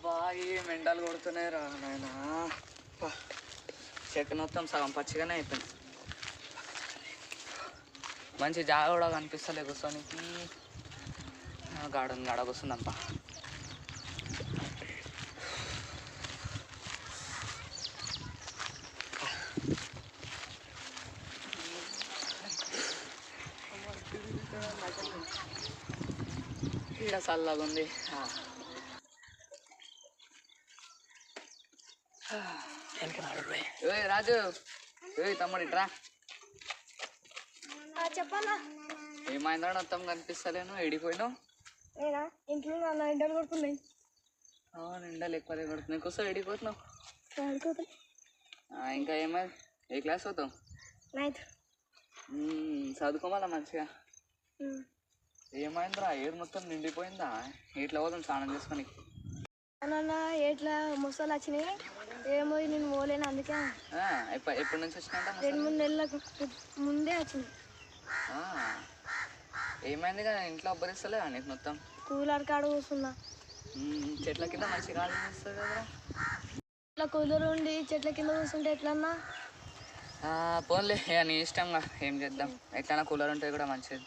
బాయి మెండలు కొడుతున్నాయి రా నాయన. చెట్టు మొత్తం సగం పచ్చిగానే అయిపోయింది. మంచి జాగ కూడా కనిపిస్తలే కూర్చోనికి. గాడ కూర్చుందప్ప. ఈడ చల్లగా ఉంది. రాజు తమ్ముడు ఇట్రా. చెప్పన్నా ఏమైందా మొత్తం కనిపిస్తలేను. ఎడిపోయినావు? ఇంట్లో ఎండలు కొడుతున్నాయి. ఎండలు ఎక్కువ కొడుతున్నాయి. కోసం ఎడిపోతున్నావు? ఇంకా ఏమైంది? ఏ క్లాస్ అవుతావు? 9th. చదువుకోవాలా మంచిగా. ఏమైందిరా? ఏడు మొత్తం నిండిపోయిందా? ఇట్లా పోతాం స్నానం చేసుకొని. ఎట్లా ముసలు వచ్చినాయి ఏమో, నేను పోలేను. అందుకే ఎప్పటి నుంచి వచ్చినా? 2-3 నెలలకు ముందే వచ్చినాయి. ఏమైంది కదా? ఇంట్లో అబ్బరిస్తలే నీకు మొత్తం? కూలర్ కాడ కూర్చున్నా. చెట్ల కింద మంచి గాలి వస్తుంది కదా. ఇట్లా కూలర్ ఉండి చెట్ల కింద కూర్చుంటే ఎట్లన్నా? పోన్లే, నీ ఇష్టంగా ఏం చేద్దాం. ఎట్లన్నా కూలర్ ఉంటే కూడా మంచిది.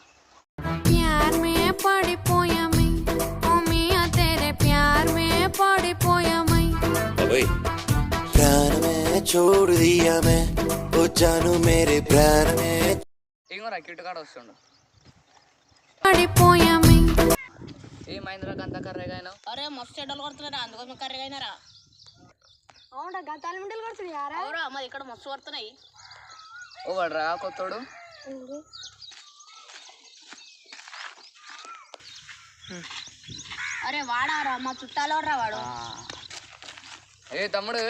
ఇంకోరా కిట్ కాడ వస్తుండు. ఏమైందిరా గంత కర్రెగా అయినావు? అరే మస్తు చెడ్డలు కొడుతున్నారా, అందుకోసం కర్రెగా అయినారా? అవునా, గంతాల ముండలు కొడుతున్నాయారా? అవురా, మాది ఇక్కడ మస్తు కొడుతున్నాయి. ఓ వాడు రా కొత్తోడు. అరే వాడారా, మా చుట్టాలు రా వాడు. ఏ తమ్ముడు,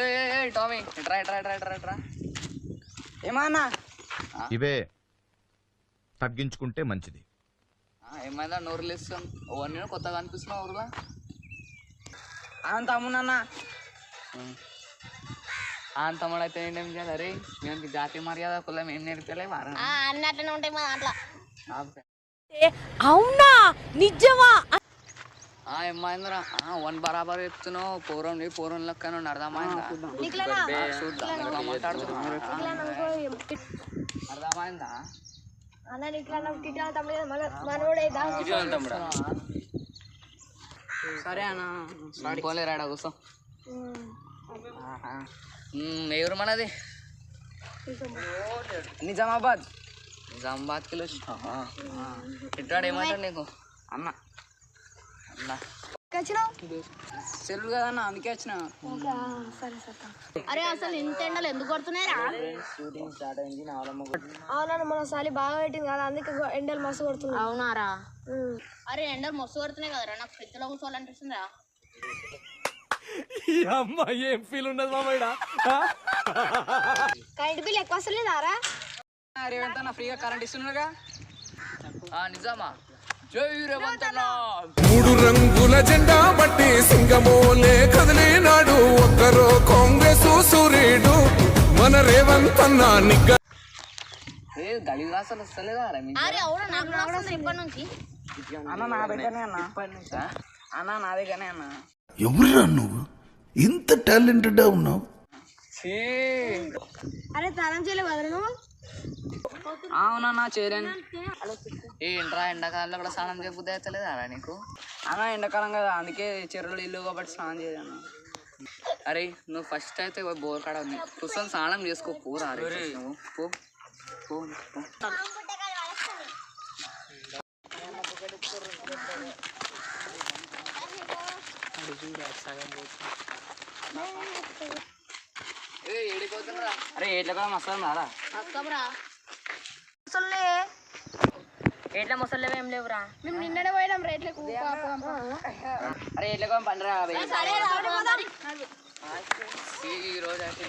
టామీ ఇట్రా ఇట్రా ఇట్రా ఇట్రా ఇట్రా. ఏమన్నా ఇవే తగ్గించుకుంటే మంచిది. ఏమైందా నోరులు ఇస్తాం? ఓ కొత్తగా అనిపిస్తున్నావు ఊరులా. తమ్మునన్నా తమ్ముడు అయితే ఏంటేం చేయాలి? అరే మేము జాతి మర్యాద కులం ఏం నేర్పలేము. అన్ని అట్లనే ఉంటాయి మా దాంట్లో. అవునా, నిజమా? ఏమైందిరా? వన్ బరాబర్ చెప్తున్నావు. పూర్వం లెక్క నుండి అర్థమైందా? అర్థమైందా? సరే అన్న, పోలే రాడా కూర్చో. ఎవరు మనది? నిజామాబాద్. నిజామాబాద్కి ఇట్టాడు. ఏమంటాడు నీకు? అన్న అన్న సెలవులు కదన్నా, అందుకే వచ్చిన. అరే అసలు ఇంత ఎండలు ఎందుకు కొడుతున్నాయిరా? అవునా, మన సాలి బాగా పెట్టింది కదా, అందుకే ఎండలు మస్తు కొడుతున్నాయి. అవునారా? అరే ఎండలు మస్తు కొడుతున్నాయి కదరా, నాకు ఫ్రిడ్జ్లో కూర్చోవాలనిపిస్తుందిరా. ఏం ఫీల్ ఉండదు మామయ్య. కరెంట్ బిల్ ఎక్కువ వస్తలేదారా? రేవంతన్నా ఫ్రీగా కరెంట్ ఇస్తున్నాడుగా. నిజామా? మూడు రంగుల జెండా బట్టి సింగమోలే కదిలినాడు ఒక్కరో కాంగ్రెస్ సూర్యుడు మన రేవంత్ అన్న నిగ్గ. గలీవాసలు వస్తలేదా? అరే అవునా, నాకు కూడా వస్తుంది ఇప్పటి నుంచి. అన్న నా దగ్గరనే అన్న. ఇప్పటి నుంచా అన్న? నా దగ్గరనే అన్న. ఎవరురా నువ్వు ఇంత టాలెంటెడ్ ఉన్నావు? అరే తానం చేయలేవు కదా నువ్వు? అవునన్నా చేయలేను. ఏంట్రా ఎండాకాలంలో కూడా స్నానం చేయబుద్ధి అవుతలేదా నీకు? అన్న ఎండాకాలం కదా, అందుకే చెరువులు ఇల్లు కాబట్టి స్నానం చేయను. అరే నువ్వు ఫస్ట్ అయితే బోర్ కాడ కూర్చొని స్నానం చేసుకో. పోరా నువ్వు పో. ఏడిపోతున్నా? అరే ఎట్లా కూడా మస్తు రారా? ఎట్లా ముసలేవు ఏం లేవురా. మేము నిన్ననే పోయినాం రేట్లకు. అరే ఎట్లా కూడా పండురా. ఈ రోజు అయితే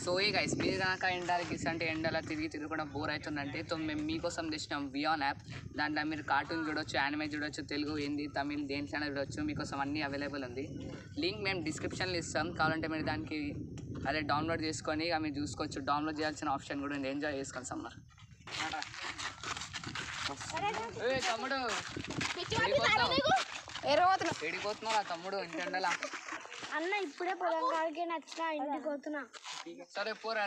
సో ఏ గైస్ మీరు కనుక ఎండాలకి అంటే ఎండలా తిరిగి కూడా బోర్ అవుతుందంటే మేము మీకోసం తెచ్చినాం వియాన్ యాప్. దాంట్లో మీరు కార్టూన్ చూడొచ్చు, యానిమే చూడొచ్చు, తెలుగు, హిందీ, తమిళ్ దేంట్లోనే చూడొచ్చు. మీకోసం అన్నీ అవైలబుల్ ఉంది. లింక్ మేము డిస్క్రిప్షన్లో ఇస్తాం. కావాలంటే మీరు దానికి అదే డౌన్లోడ్ చేసుకొని ఇక మీరు చూసుకోవచ్చు. డౌన్లోడ్ చేయాల్సిన ఆప్షన్ కూడా ఉంది. ఎంజాయ్ చేసుకోండి సమ్మర్. తమ్ముడు ఎడిపోతున్నావు తమ్ముడు ఇంటి ఎండలా? అన్న ఇప్పుడే పొలం కాడికి నచ్చిన ఇంటికి పోతున్నా. సరే పోరా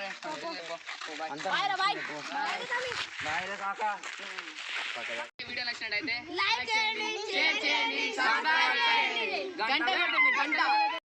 వీడియో నచ్చినట్టయితే లైక్ చేయండి, షేర్ చేయండి, సబ్స్క్రైబ్ చేయండి, గంట కొట్టండి, గంట.